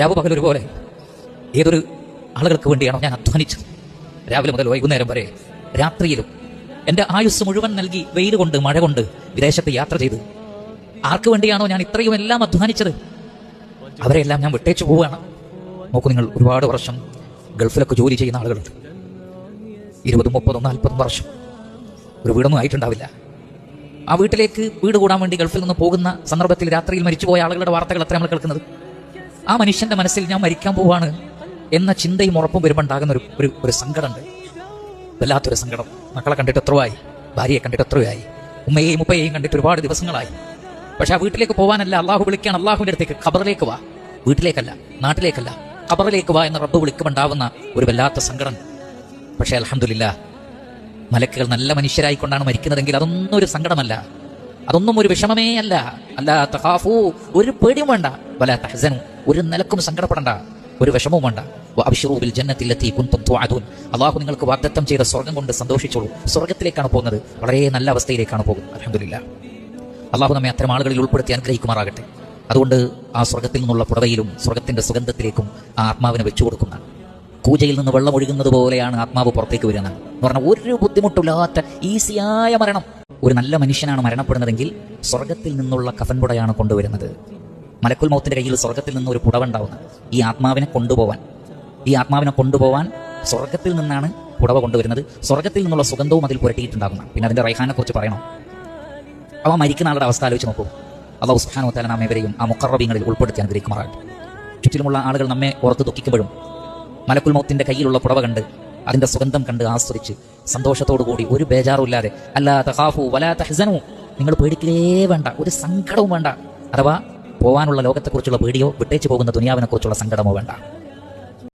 രാവ് പകലൊരുപോലെ ഏതൊരു ആളുകൾക്ക് വേണ്ടിയാണോ ഞാൻ അധ്വാനിച്ചത്, രാവിലെ മുതൽ വൈകുന്നേരം വരെ, രാത്രിയിലും എൻ്റെ ആയുസ് മുഴുവൻ നൽകി വെയിൽ കൊണ്ട് മഴ കൊണ്ട് വിദേശത്ത് യാത്ര ചെയ്ത് ആർക്ക് വേണ്ടിയാണോ ഞാൻ ഇത്രയും എല്ലാം അധ്വാനിച്ചത്, അവരെല്ലാം ഞാൻ വിട്ടേച്ചു പോവുകയാണ്. നോക്കൂ, നിങ്ങൾ ഒരുപാട് വർഷം ഗൾഫിലൊക്കെ ജോലി ചെയ്യുന്ന ആളുകളുണ്ട്. 20, 30, 40 വർഷം ഒരു വീടൊന്നും ആയിട്ടുണ്ടാവില്ല. ആ വീട്ടിലേക്ക് വീട് കൂടാൻ വേണ്ടി ഗൾഫിൽ നിന്ന് പോകുന്ന സന്ദർഭത്തിൽ രാത്രിയിൽ മരിച്ചുപോയ ആളുകളുടെ വാർത്തകൾ എത്ര നമ്മൾ കേൾക്കുന്നത്. ആ മനുഷ്യന്റെ മനസ്സിൽ ഞാൻ മരിക്കാൻ പോവാണ് എന്ന ചിന്തയും ഉറപ്പും വരുമ്പോൾ ഉണ്ടാകുന്ന ഒരു സങ്കടമുണ്ട്, വല്ലാത്തൊരു സങ്കടം. മക്കളെ കണ്ടിട്ട് എത്രയായി, ഭാര്യയെ കണ്ടിട്ട് എത്രയായി, ഉമ്മയെയും ഉപ്പയെയും കണ്ടിട്ട് ഒരുപാട് ദിവസങ്ങളായി. പക്ഷെ ആ വീട്ടിലേക്ക് പോകാനല്ല അള്ളാഹു വിളിക്കാൻ, അള്ളാഹുവിന്റെ അടുത്തേക്ക്, ഖബറിലേക്ക് വാ, വീട്ടിലേക്കല്ല, നാട്ടിലേക്കല്ല, ഖബറിലേക്ക് വാ എന്ന റബ്ബ് വിളിക്കുമുണ്ടാവുന്ന ഒരു വല്ലാത്ത സങ്കടം. പക്ഷേ അൽഹംദുലില്ലാഹ്, മലക്കുകൾ നല്ല മനുഷ്യരായിക്കൊണ്ടാണ് മരിക്കുന്നതെങ്കിൽ അതൊന്നും ഒരു സങ്കടമല്ല, അതൊന്നും ഒരു വിഷമമേ അല്ല. അല്ലാ തഖാഫൂ, ഒരു പേടിയും വേണ്ട, വലാ തഹ്സനു, ഒരു നിലക്കും സങ്കടപ്പെടണ്ട, ഒരു വിഷമവും വേണ്ട. വഅബ്ശിറൂ ബിൽ ജന്നത്തി ലത്തി കുൻതും തുഅദൂൻ, അല്ലാഹു നിങ്ങൾക്ക് വാഗ്ദത്തം ചെയ്ത സ്വർഗ്ഗം കൊണ്ട് സന്തോഷിച്ചോളൂ. സ്വർഗ്ഗത്തിലേക്കാണ് പോകുന്നത്, വളരെ നല്ല അവസ്ഥയിലേക്കാണ് പോകുന്നത്. അൽഹംദുലില്ലാഹ്, അല്ലാഹു നമ്മെ അത്തരം ആളുകളിൽ ഉൾപ്പെടുത്തി അനുഗ്രഹിക്കുമാറാകട്ടെ. അതുകൊണ്ട് ആ സ്വർഗ്ഗത്തിൽ നിന്നുള്ള പുടവയിലും സ്വർഗ്ഗത്തിന്റെ സുഗന്ധത്തിലേക്കും ആ ആത്മാവിനെ വെച്ചു കൊടുക്കുന്ന, കൂജയിൽ നിന്ന് വെള്ളം ഒഴുകുന്നത് പോലെയാണ് ആത്മാവ് പുറത്തേക്ക് വരുന്നത് എന്ന് പറഞ്ഞാൽ ഒരു ബുദ്ധിമുട്ടില്ലാത്ത ഈസിയായ മരണം. ഒരു നല്ല മനുഷ്യനാണ് മരണപ്പെടുന്നതെങ്കിൽ സ്വർഗ്ഗത്തിൽ നിന്നുള്ള കഫൻപുടയാണ് കൊണ്ടുവരുന്നത്. മലക്കുൽ മൗത്തിന്റെ കയ്യിൽ സ്വർഗ്ഗത്തിൽ നിന്ന് ഒരു പുടവ ഉണ്ടാവുന്നത് ഈ ആത്മാവിനെ കൊണ്ടുപോവാൻ സ്വർഗ്ഗത്തിൽ നിന്നാണ് പുടവ കൊണ്ടുവരുന്നത്. സ്വർഗ്ഗത്തിൽ നിന്നുള്ള സുഗന്ധവും അതിൽ പുരട്ടിയിട്ടുണ്ടാകുന്ന. പിന്നെ അതിന്റെ റൈഹാനെ കുറിച്ച് പറയണം. അവ മരിക്കുന്ന ആളുടെ അവസ്ഥ ആലോചിച്ച് നോക്കൂ. അല്ലാഹു സുബ്ഹാനഹു വ തആല നാം ഏവരെയും ആ മുഖറബീങ്ങളിൽ ഉൾപ്പെടുത്തി അനുഗ്രഹിക്കുമാറാകട്ടെ. ചുറ്റിലുമുള്ള ആളുകൾ നമ്മെ ഓർത്ത് ദുഃഖിക്കുമ്പോഴും മലക്കുൽ മൗത്തിന്റെ കയ്യിലുള്ള പുടവ കണ്ട് അതിന്റെ സുഗന്ധം കണ്ട് ആസ്വദിച്ച് സന്തോഷത്തോടു കൂടി ഒരു ബേജാറും ഇല്ലാതെ, അല്ലാ തഖാഫു വലാ തഹ്സനു, നിങ്ങൾ പേടിക്കലേ വേണ്ട, ഒരു സങ്കടവും വേണ്ട. അഥവാ പോവാനുള്ള ലോകത്തെക്കുറിച്ചുള്ള പേടിയോ വിട്ടേച്ചു പോകുന്ന ദുനിയാവിനെ കുറിച്ചുള്ള സങ്കടമോ വേണ്ട.